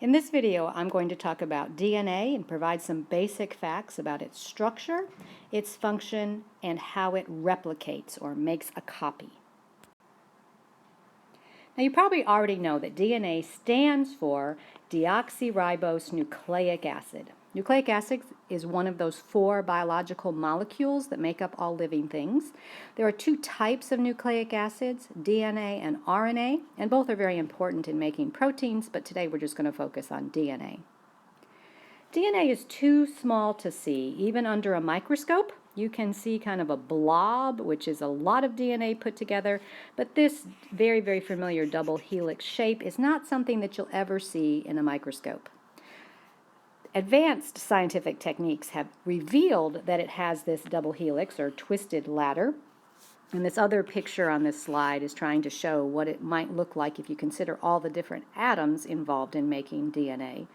In this video, I'm going to talk about DNA and provide some basic facts about its structure, its function, and how it replicates or makes a copy. Now, you probably already know that DNA stands for deoxyribose nucleic acid. Nucleic acid is one of those 4 biological molecules that make up all living things. There are 2 types of nucleic acids, DNA and RNA, and both are very important in making proteins, but today we're just going to focus on DNA. DNA is too small to see. Even under a microscope, you can see kind of a blob, which is a lot of DNA put together, but this very, very familiar double helix shape is not something that you'll ever see in a microscope. Advanced scientific techniques have revealed that it has this double helix or twisted ladder, and this other picture on this slide is trying to show what it might look like if you consider all the different atoms involved in making DNA.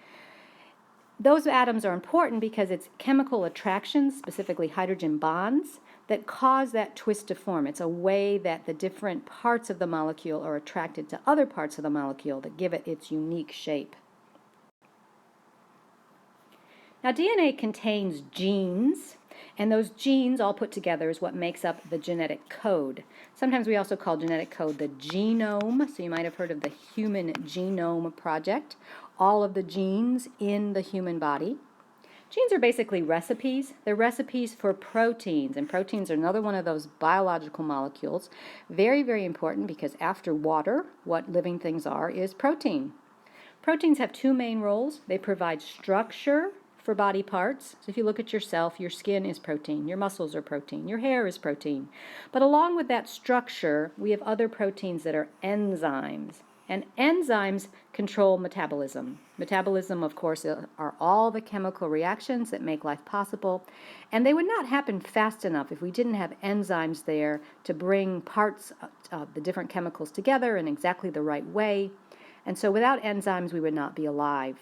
Those atoms are important because it's chemical attractions, specifically hydrogen bonds, that cause that twist to form. It's a way that the different parts of the molecule are attracted to other parts of the molecule that give it its unique shape. Now, DNA contains genes, and those genes all put together is what makes up the genetic code. Sometimes we also call genetic code the genome, so you might have heard of the Human Genome Project, all of the genes in the human body. Genes are basically recipes. They're recipes for proteins, and proteins are another one of those biological molecules. Very, very important because after water, what living things are is protein. Proteins have 2 main roles. They provide structure for body parts. So if you look at yourself, your skin is protein, your muscles are protein, your hair is protein. But along with that structure, we have other proteins that are enzymes. And enzymes control metabolism. Metabolism, of course, are all the chemical reactions that make life possible. And they would not happen fast enough if we didn't have enzymes there to bring parts of the different chemicals together in exactly the right way. And so without enzymes, we would not be alive.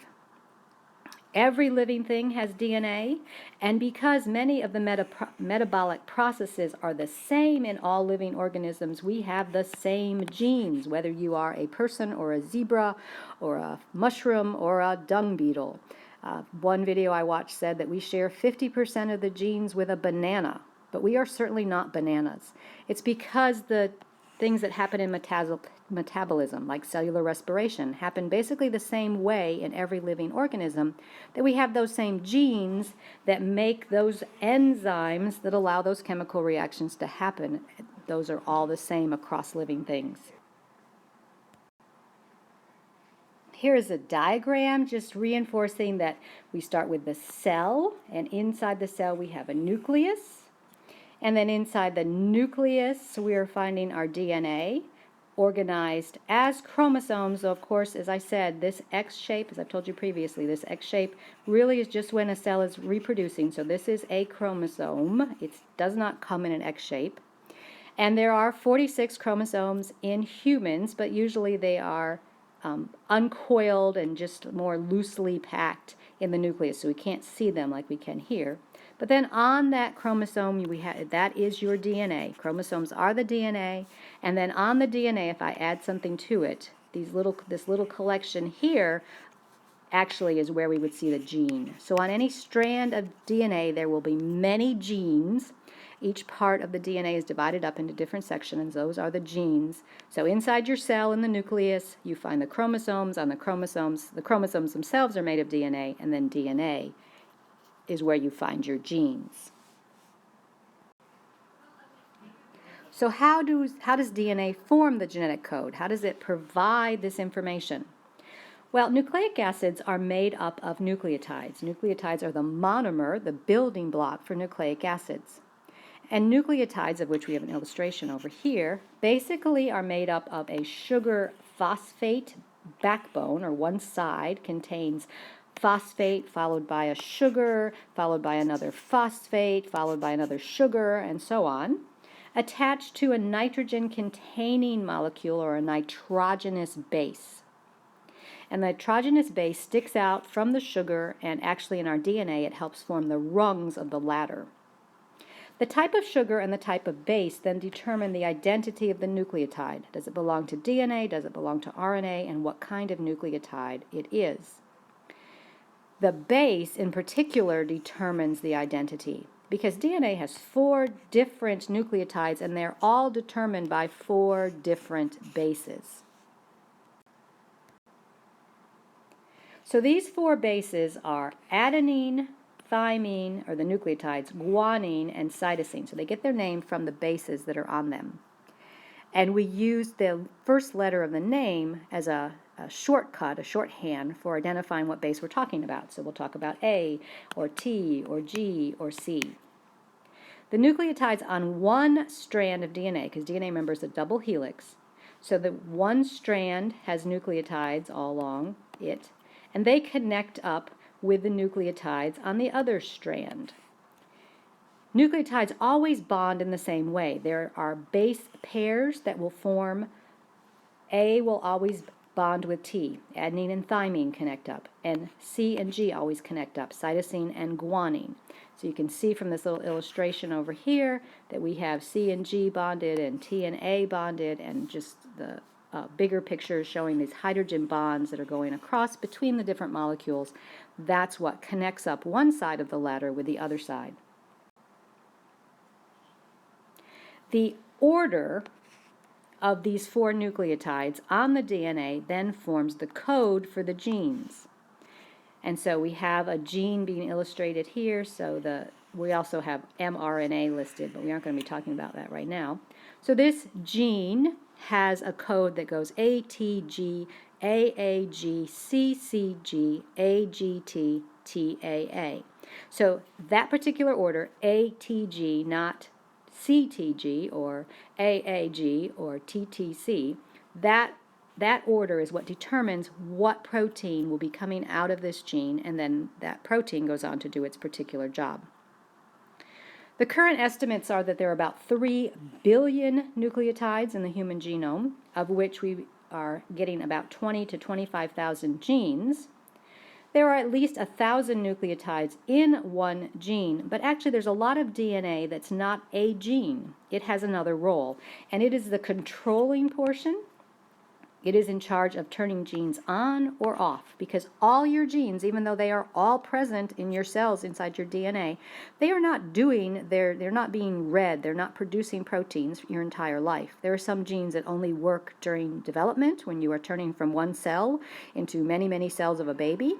Every living thing has DNA, and because many of the metabolic processes are the same in all living organisms, we have the same genes, whether you are a person or a zebra or a mushroom or a dung beetle. One video I watched said that we share 50% of the genes with a banana, but we are certainly not bananas. It's because the things that happen in metabolism, like cellular respiration, happen basically the same way in every living organism, that we have those same genes that make those enzymes that allow those chemical reactions to happen. Those are all the same across living things. Here is a diagram just reinforcing that we start with the cell, and inside the cell we have a nucleus. And then inside the nucleus, we are finding our DNA organized as chromosomes. So of course, as I said, this X shape, as I've told you previously, this X shape really is just when a cell is reproducing. So this is a chromosome. It does not come in an X shape. And there are 46 chromosomes in humans, but usually they are uncoiled and just more loosely packed in the nucleus, so we can't see them like we can here. But then on that chromosome, that is your DNA. Chromosomes are the DNA, and then on the DNA, if I add something to it, this little collection here actually is where we would see the gene. So on any strand of DNA, there will be many genes. Each part of the DNA is divided up into different sections. Those are the genes. So inside your cell in the nucleus, you find the chromosomes. On the chromosomes themselves are made of DNA, and then DNA is where you find your genes. So how does DNA form the genetic code? How does it provide this information? Well, nucleic acids are made up of nucleotides. Nucleotides are the monomer, the building block for nucleic acids. And nucleotides, of which we have an illustration over here, basically are made up of a sugar phosphate backbone, or one side contains phosphate followed by a sugar, followed by another phosphate, followed by another sugar, and so on, attached to a nitrogen-containing molecule or a nitrogenous base. And the nitrogenous base sticks out from the sugar, and actually in our DNA it helps form the rungs of the ladder. The type of sugar and the type of base then determine the identity of the nucleotide. Does it belong to DNA? Does it belong to RNA? And what kind of nucleotide it is? The base in particular determines the identity, because DNA has 4 different nucleotides and they're all determined by 4 different bases. So these 4 bases are adenine, thymine, or the nucleotides, guanine, and cytosine. So they get their name from the bases that are on them. And we use the first letter of the name as a shortcut, a shorthand for identifying what base we're talking about. So we'll talk about A, or T, or G, or C. The nucleotides on one strand of DNA, because DNA, remember, is a double helix, so that one strand has nucleotides all along it, and they connect up with the nucleotides on the other strand. Nucleotides always bond in the same way. There are base pairs that will form. A will always bond with T. Adenine and thymine connect up, and C and G always connect up, cytosine and guanine. So you can see from this little illustration over here that we have C and G bonded and T and A bonded, and just the bigger picture showing these hydrogen bonds that are going across between the different molecules. That's what connects up one side of the ladder with the other side. The order of these 4 nucleotides on the DNA then forms the code for the genes. And so we have a gene being illustrated here, so we also have mRNA listed, but we aren't going to be talking about that right now. So this gene has a code that goes ATG, AAG, CCG, AGT, TAA. So that particular order, ATG, not CTG or AAG or TTC, that order is what determines what protein will be coming out of this gene, and then that protein goes on to do its particular job. The current estimates are that there are about 3 billion nucleotides in the human genome, of which we are getting about 20 to 25,000 genes. There are at least 1,000 nucleotides in one gene, but actually there's a lot of DNA that's not a gene. It has another role, and it is the controlling portion. It is in charge of turning genes on or off, because all your genes, even though they are all present in your cells inside your DNA, they are not they're not being read, they're not producing proteins your entire life. There are some genes that only work during development, when you are turning from one cell into many, many cells of a baby.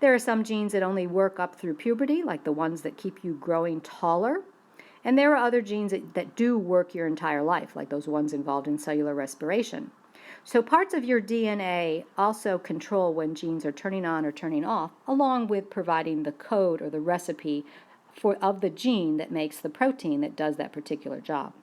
There are some genes that only work up through puberty, like the ones that keep you growing taller. And there are other genes that do work your entire life, like those ones involved in cellular respiration. So parts of your DNA also control when genes are turning on or turning off, along with providing the code or the recipe of the gene that makes the protein that does that particular job.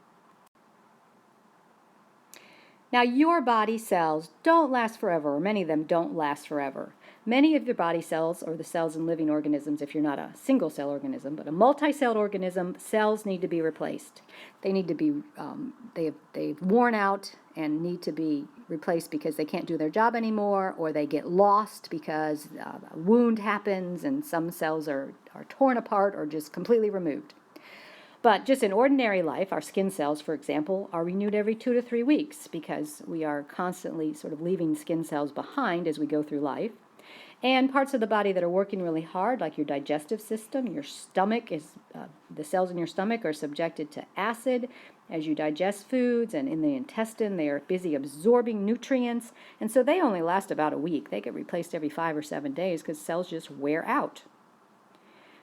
Now, your body cells don't last forever, or many of them don't last forever. Many of your body cells, or the cells in living organisms, if you're not a single-cell organism, but a multi-celled organism, cells need to be replaced. They need to be, they've worn out and need to be replaced because they can't do their job anymore, or they get lost because a wound happens and some cells are torn apart or just completely removed. But just in ordinary life, our skin cells, for example, are renewed every 2 to 3 weeks because we are constantly sort of leaving skin cells behind as we go through life. And parts of the body that are working really hard, like your digestive system, your stomach the cells in your stomach are subjected to acid as you digest foods, and in the intestine they are busy absorbing nutrients, and so they only last about a week. They get replaced every 5 or 7 days because cells just wear out.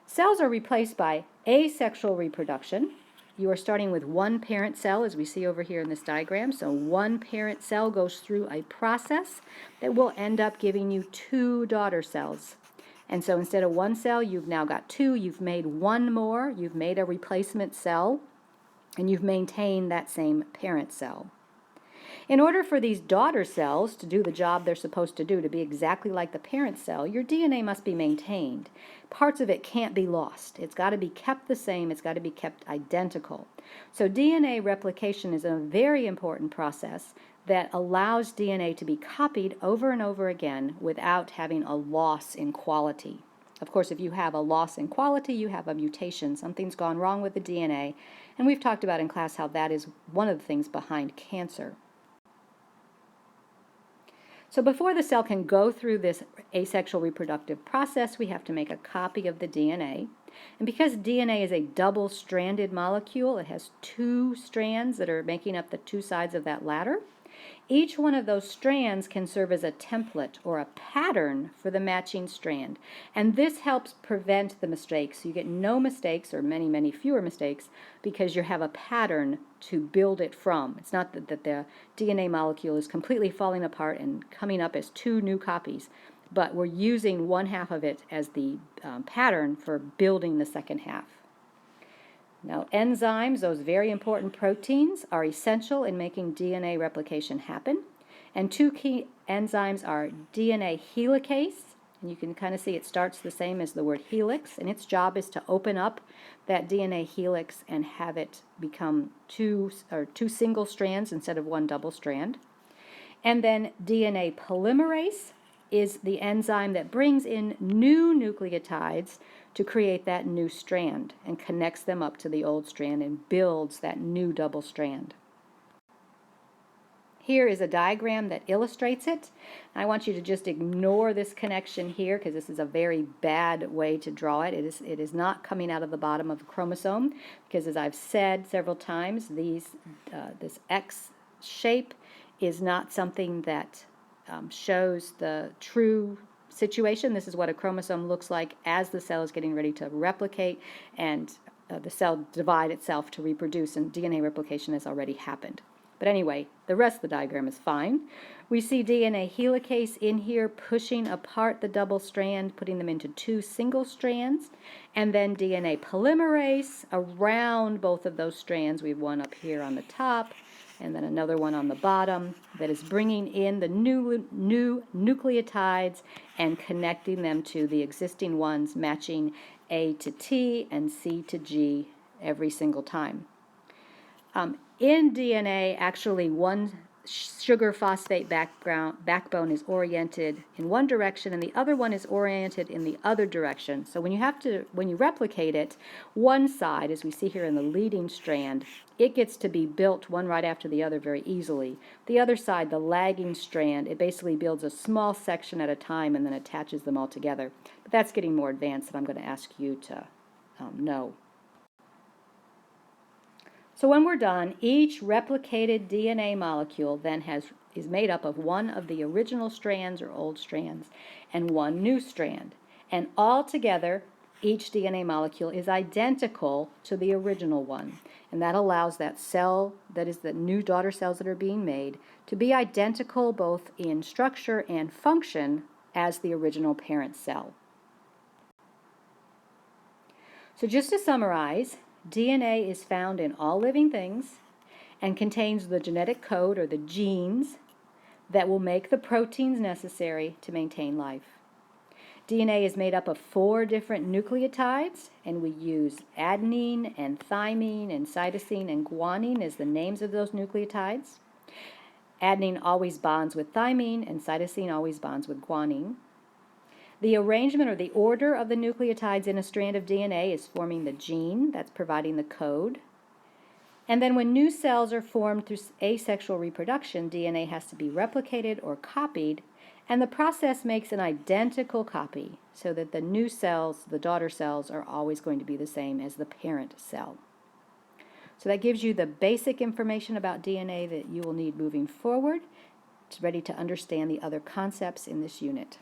Cells are replaced by asexual reproduction. You are starting with one parent cell, as we see over here in this diagram. So one parent cell goes through a process that will end up giving you 2 daughter cells. And so instead of 1 cell, you've now got 2. You've made 1 more. You've made a replacement cell, and you've maintained that same parent cell. In order for these daughter cells to do the job they're supposed to do, to be exactly like the parent cell, your DNA must be maintained. Parts of it can't be lost. It's got to be kept the same. It's got to be kept identical. So DNA replication is a very important process that allows DNA to be copied over and over again without having a loss in quality. Of course, if you have a loss in quality, you have a mutation. Something's gone wrong with the DNA, and we've talked about in class how that is one of the things behind cancer. So before the cell can go through this asexual reproductive process, we have to make a copy of the DNA. And because DNA is a double-stranded molecule, it has two strands that are making up the two sides of that ladder. Each one of those strands can serve as a template or a pattern for the matching strand. And this helps prevent the mistakes. You get no mistakes, or many, many fewer mistakes, because you have a pattern to build it from. It's not that the DNA molecule is completely falling apart and coming up as two new copies, but we're using one half of it as the pattern for building the second half. Now, enzymes, those very important proteins, are essential in making DNA replication happen. And two key enzymes are DNA helicase, and you can kind of see it starts the same as the word helix, and its job is to open up that DNA helix and have it become two single strands instead of one double strand. And then DNA polymerase is the enzyme that brings in new nucleotides to create that new strand and connects them up to the old strand and builds that new double strand. Here is a diagram that illustrates it. I want you to just ignore this connection here because this is a very bad way to draw it. It is not coming out of the bottom of the chromosome because, as I've said several times, this X shape is not something that shows the true situation. This is what a chromosome looks like as the cell is getting ready to replicate and the cell divide itself to reproduce, and DNA replication has already happened. But anyway, the rest of the diagram is fine. We see DNA helicase in here pushing apart the double strand, putting them into two single strands, and then DNA polymerase around both of those strands. We have one up here on the top and then another one on the bottom that is bringing in the new nucleotides and connecting them to the existing ones, matching A to T and C to G every single time. In DNA, actually, one sugar phosphate backbone is oriented in one direction and the other one is oriented in the other direction. So when you replicate it, one side, as we see here in the leading strand, it gets to be built one right after the other very easily. The other side, the lagging strand, it basically builds a small section at a time and then attaches them all together. But that's getting more advanced, and I'm going to ask you to know. So when we're done, each replicated DNA molecule then is made up of one of the original strands or old strands and one new strand. And all together, each DNA molecule is identical to the original one. And that allows that cell, that is the new daughter cells that are being made, to be identical both in structure and function as the original parent cell. So just to summarize, DNA is found in all living things and contains the genetic code, or the genes, that will make the proteins necessary to maintain life. DNA is made up of 4 different nucleotides, and we use adenine and thymine and cytosine and guanine as the names of those nucleotides. Adenine always bonds with thymine, and cytosine always bonds with guanine. The arrangement or the order of the nucleotides in a strand of DNA is forming the gene that's providing the code. And then when new cells are formed through asexual reproduction, DNA has to be replicated or copied, and the process makes an identical copy so that the new cells, the daughter cells, are always going to be the same as the parent cell. So that gives you the basic information about DNA that you will need moving forward. It's ready to understand the other concepts in this unit.